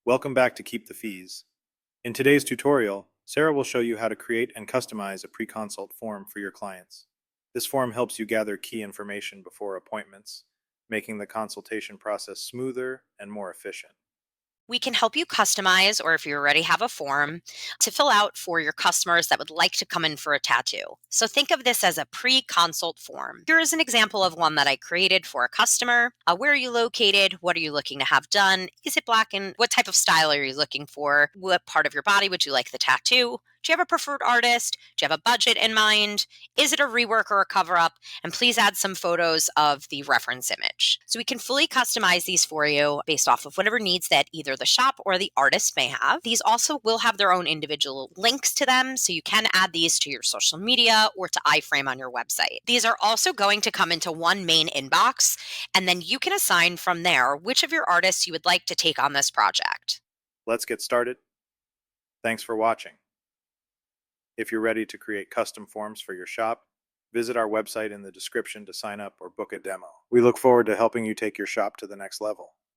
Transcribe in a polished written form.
Welcome back to Keep the Fees. In today's tutorial, Sarah will show you how to create and customize a pre-consult form for your clients. This form helps you gather key information before appointments, making the consultation process smoother and more efficient. We can help you customize, or if you already have a form, to fill out for your customers that would like to come in for a tattoo. So think of this as a pre-consult form. Here is an example of one that I created for a customer. Where are you located? What are you looking to have done? Is it black, and what type of style are you looking for? What part of your body would you like the tattoo? Do you have a preferred artist? Do you have a budget in mind? Is it a rework or a cover up? And please add some photos of the reference image. So we can fully customize these for you based off of whatever needs that either the shop or the artist may have. These also will have their own individual links to them, so you can add these to your social media or to iframe on your website. These are also going to come into one main inbox, and then you can assign from there which of your artists you would like to take on this project. Let's get started. Thanks for watching. If you're ready to create custom forms for your shop, visit our website in the description to sign up or book a demo. We look forward to helping you take your shop to the next level.